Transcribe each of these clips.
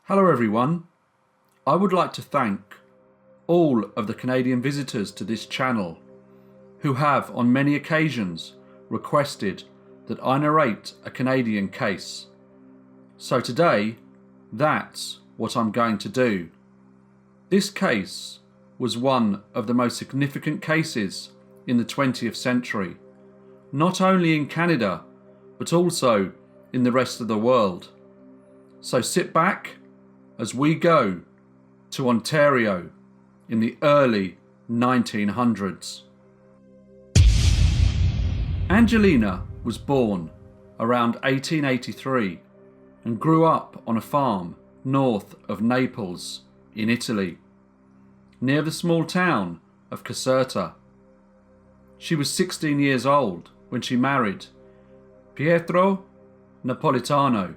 Hello everyone. I would like to thank all of the Canadian visitors to this channel who have on many occasions requested that I narrate a Canadian case. So today, that's what I'm going to do. This case was one of the most significant cases in the 20th century, not only in Canada, but also in the rest of the world. So sit back as we go to Ontario in the early 1900s. Angelina was born around 1883 and grew up on a farm north of Naples in Italy, near the small town of Caserta. She was 16 years old when she married Pietro Napolitano,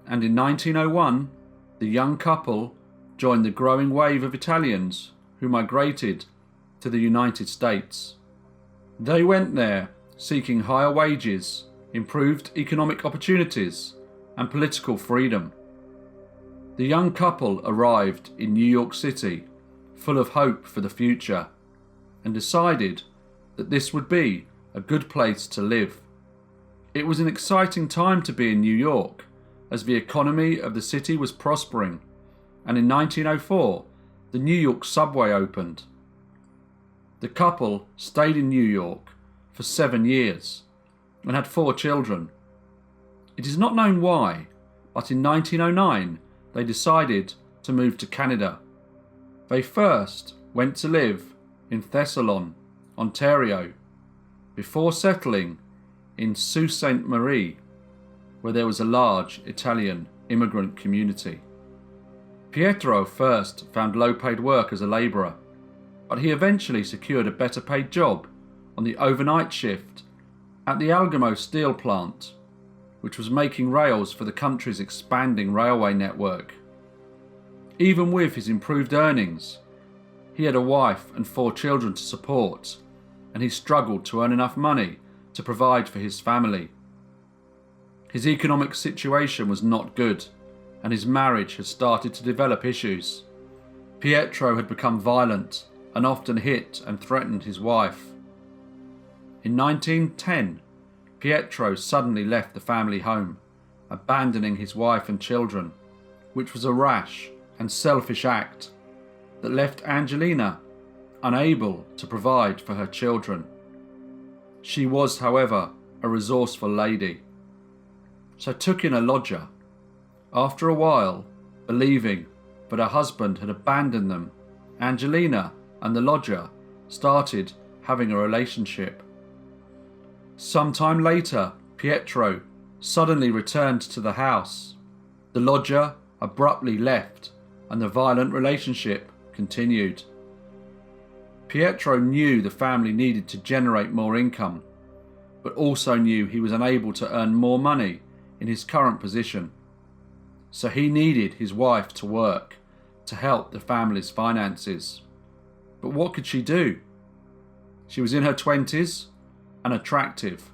and in 1901 the young couple joined the growing wave of Italians who migrated to the United States. They went there seeking higher wages, improved economic opportunities, and political freedom. The young couple arrived in New York City full of hope for the future and decided that this would be a good place to live. It was an exciting time to be in New York, as the economy of the city was prospering, and in 1904 the New York subway opened. The couple stayed in New York for 7 years and had 4 children. It is not known why, but in 1909 they decided to move to Canada. They first went to live in Thessalon, Ontario, before settling in Sault Ste. Marie, where there was a large Italian immigrant community. Pietro first found low-paid work as a labourer, but he eventually secured a better paid job on the overnight shift at the Algamo steel plant, which was making rails for the country's expanding railway network. Even with his improved earnings, he had a wife and 4 children to support, and he struggled to earn enough money to provide for his family. His economic situation was not good, and his marriage had started to develop issues. Pietro had become violent and often hit and threatened his wife. In 1910, Pietro suddenly left the family home, abandoning his wife and children, which was a rash and selfish act that left Angelina unable to provide for her children. She was, however, a resourceful lady, so took in a lodger. After a while, believing that her husband had abandoned them, Angelina and the lodger started having a relationship. Sometime later, Pietro suddenly returned to the house. The lodger abruptly left, and the violent relationship continued. Pietro knew the family needed to generate more income, but also knew he was unable to earn more money in his current position. So he needed his wife to work to help the family's finances. But what could she do? She was in her 20s and attractive.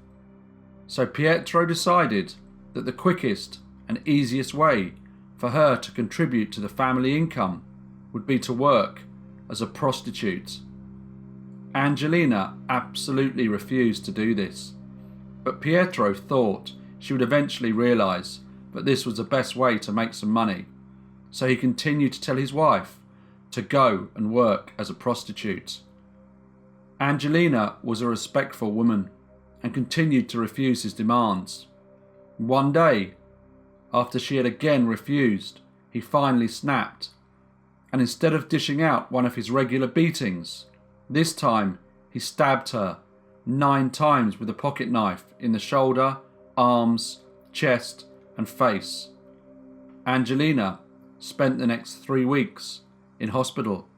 So Pietro decided that the quickest and easiest way for her to contribute to the family income would be to work as a prostitute. Angelina absolutely refused to do this, but Pietro thought she would eventually realise that this was the best way to make some money, so he continued to tell his wife to go and work as a prostitute. Angelina was a respectful woman and continued to refuse his demands. One day, after she had again refused, he finally snapped, and instead of dishing out one of his regular beatings, this time he stabbed her 9 times with a pocket knife in the shoulder, arms, chest and face. Angelina spent the next 3 weeks in hospital.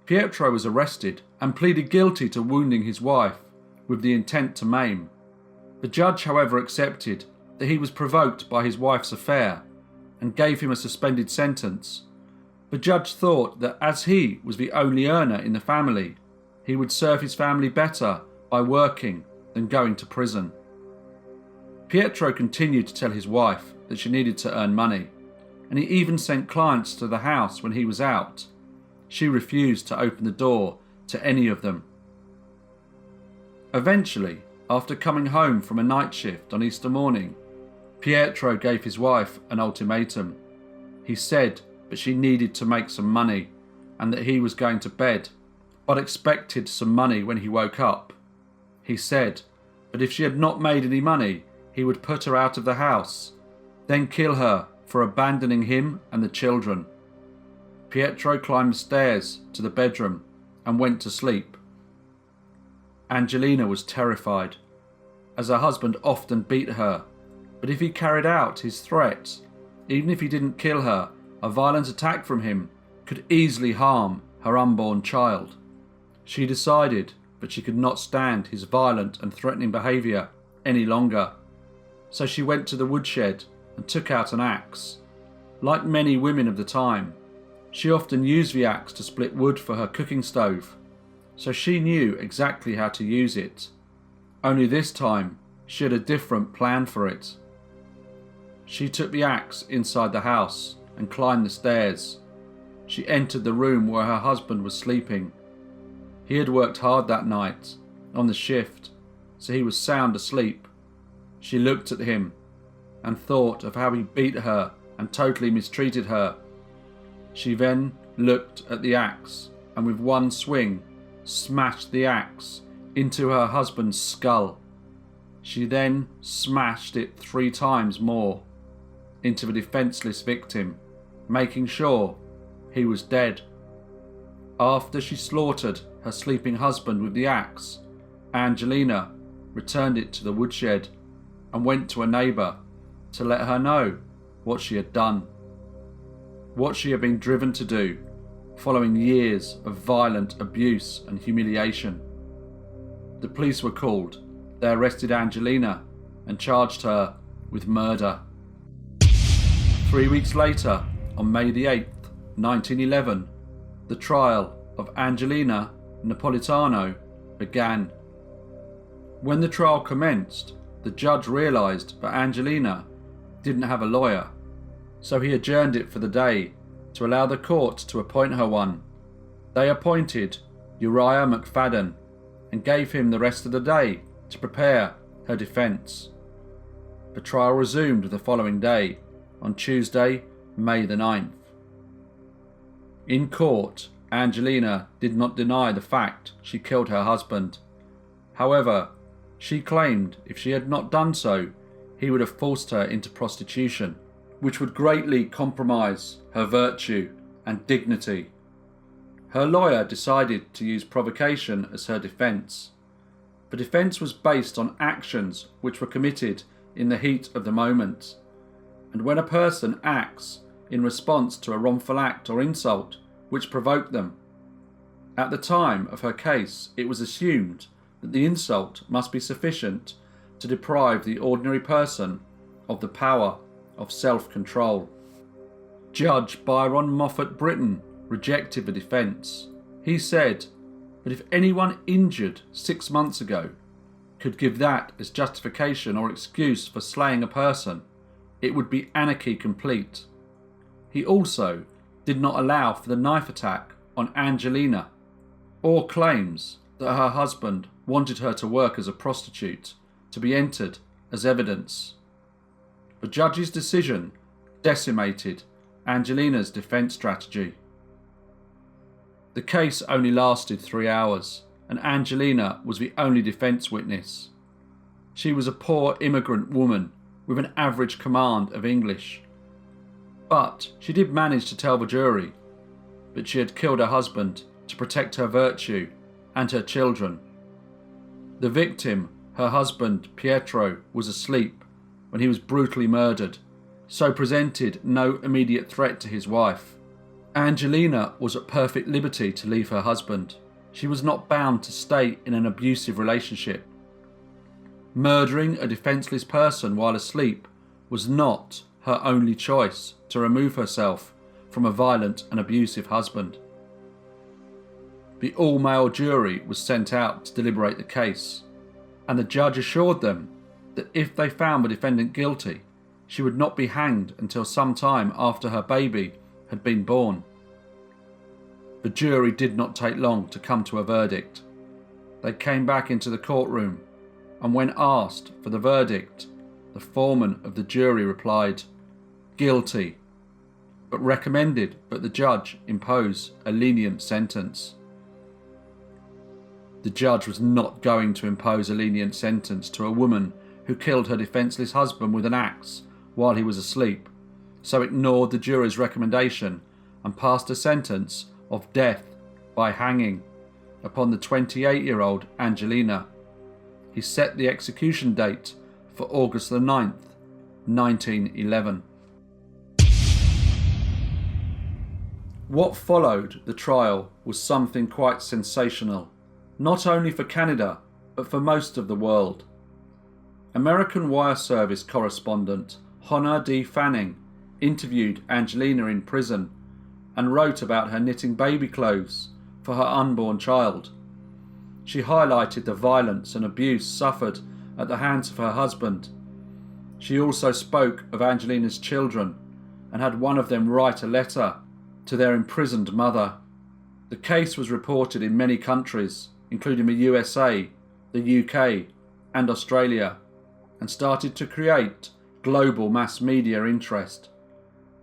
Pietro was arrested and pleaded guilty to wounding his wife with the intent to maim. The judge, however, accepted that he was provoked by his wife's affair and gave him a suspended sentence. The judge thought that as he was the only earner in the family, he would serve his family better by working than going to prison. Pietro continued to tell his wife that she needed to earn money, and he even sent clients to the house when he was out. She refused to open the door to any of them. Eventually, after coming home from a night shift on Easter morning, Pietro gave his wife an ultimatum. He said that she needed to make some money and that he was going to bed, but expected some money when he woke up. He said that if she had not made any money, he would put her out of the house, then kill her for abandoning him and the children. Pietro climbed the stairs to the bedroom and went to sleep. Angelina was terrified, as her husband often beat her, but if he carried out his threats, even if he didn't kill her, a violent attack from him could easily harm her unborn child. She decided that she could not stand his violent and threatening behaviour any longer, so she went to the woodshed and took out an axe. Like many women of the time, she often used the axe to split wood for her cooking stove, so she knew exactly how to use it. Only this time, she had a different plan for it. She took the axe inside the house and climbed the stairs. She entered the room where her husband was sleeping. He had worked hard that night on the shift, so he was sound asleep. She looked at him and thought of how he beat her and totally mistreated her. She then looked at the axe and with one swing smashed the axe into her husband's skull. She then smashed it 3 times more into the defenceless victim, making sure he was dead. After she slaughtered her sleeping husband with the axe, Angelina returned it to the woodshed and went to a neighbour to let her know what she had done, what she had been driven to do following years of violent abuse and humiliation. The police were called. They arrested Angelina and charged her with murder. 3 weeks later, on May the 8th, 1911, the trial of Angelina Napolitano began. When the trial commenced, the judge realised that Angelina didn't have a lawyer, so he adjourned it for the day to allow the court to appoint her one. They appointed Uriah McFadden and gave him the rest of the day to prepare her defence. The trial resumed the following day, on Tuesday, May the 9th. In court, Angelina did not deny the fact she killed her husband. However, she claimed if she had not done so, he would have forced her into prostitution, which would greatly compromise her virtue and dignity. Her lawyer decided to use provocation as her defence. The defence was based on actions which were committed in the heat of the moment, and when a person acts in response to a wrongful act or insult which provoked them. At the time of her case, it was assumed that the insult must be sufficient to deprive the ordinary person of the power of self-control. Judge Byron Moffat Britton rejected the defence. He said that if anyone injured 6 months ago could give that as justification or excuse for slaying a person, it would be anarchy complete. He also did not allow for the knife attack on Angelina, or claims that her husband wanted her to work as a prostitute to be entered as evidence. The judge's decision decimated Angelina's defence strategy. The case only lasted 3 hours, and Angelina was the only defence witness. She was a poor immigrant woman with an average command of English. But she did manage to tell the jury that she had killed her husband to protect her virtue and her children. The victim, her husband Pietro, was asleep when he was brutally murdered, so presented no immediate threat to his wife. Angelina was at perfect liberty to leave her husband. She was not bound to stay in an abusive relationship. Murdering a defenceless person while asleep was not her only choice to remove herself from a violent and abusive husband. The all-male jury was sent out to deliberate the case, and the judge assured them that if they found the defendant guilty, she would not be hanged until some time after her baby had been born. The jury did not take long to come to a verdict. They came back into the courtroom, and when asked for the verdict, the foreman of the jury replied, "Guilty," but recommended that the judge impose a lenient sentence. The judge was not going to impose a lenient sentence to a woman who killed her defenceless husband with an axe while he was asleep, so ignored the jury's recommendation and passed a sentence of death by hanging upon the 28-year-old Angelina. He set the execution date for August the 9th, 1911. What followed the trial was something quite sensational, not only for Canada, but for most of the world. American Wire Service correspondent Hannah D. Fanning interviewed Angelina in prison and wrote about her knitting baby clothes for her unborn child. She highlighted the violence and abuse suffered at the hands of her husband. She also spoke of Angelina's children and had one of them write a letter to their imprisoned mother. The case was reported in many countries, including the USA, the UK, and Australia, and started to create global mass media interest.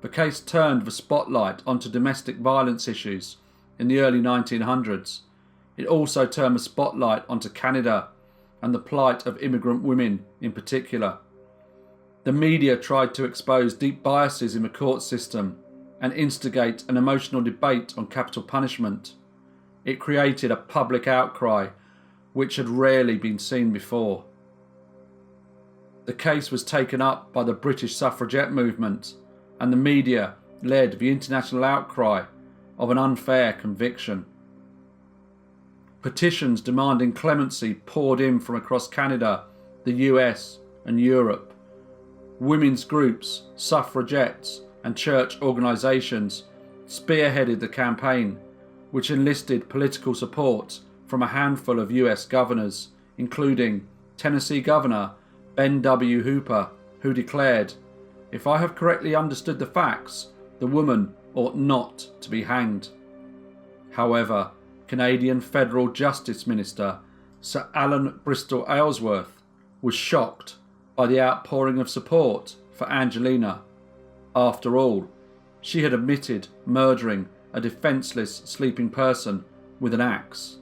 The case turned the spotlight onto domestic violence issues in the early 1900s. It also turned the spotlight onto Canada and the plight of immigrant women in particular. The media tried to expose deep biases in the court system and instigate an emotional debate on capital punishment. It created a public outcry which had rarely been seen before. The case was taken up by the British suffragette movement, and the media led the international outcry of an unfair conviction. Petitions demanding clemency poured in from across Canada, the US, and Europe. Women's groups, suffragettes, and church organisations spearheaded the campaign, which enlisted political support from a handful of US governors, including Tennessee Governor Ben W. Hooper, who declared, "If I have correctly understood the facts, the woman ought not to be hanged." However, Canadian Federal Justice Minister Sir Alan Bristol Aylesworth was shocked by the outpouring of support for Angelina. After all, she had admitted murdering a defenceless sleeping person with an axe.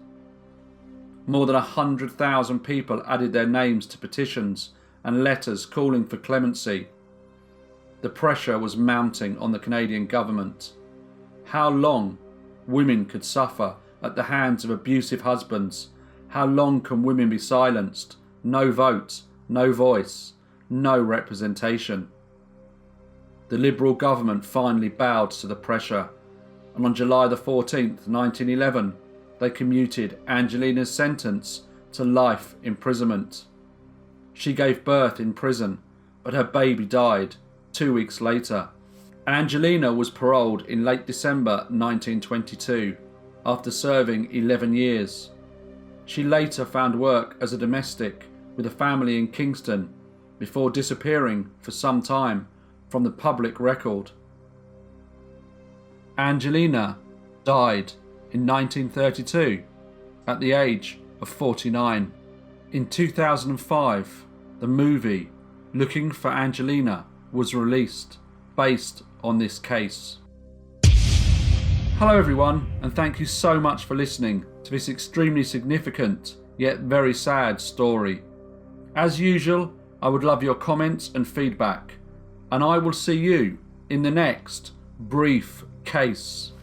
More than 100,000 people added their names to petitions and letters calling for clemency. The pressure was mounting on the Canadian government. How long women could suffer at the hands of abusive husbands? How long can women be silenced? No vote, no voice, no representation. The Liberal government finally bowed to the pressure, and on July the 14th, 1911, they commuted Angelina's sentence to life imprisonment. She gave birth in prison, but her baby died 2 weeks later. Angelina was paroled in late December 1922 after serving 11 years. She later found work as a domestic with a family in Kingston before disappearing for some time from the public record. Angelina died in 1932 at the age of 49. In 2005, the movie Looking for Angelina was released based on this case. Hello everyone, and thank you so much for listening to this extremely significant yet very sad story. As usual, I would love your comments and feedback, and I will see you in the next brief case.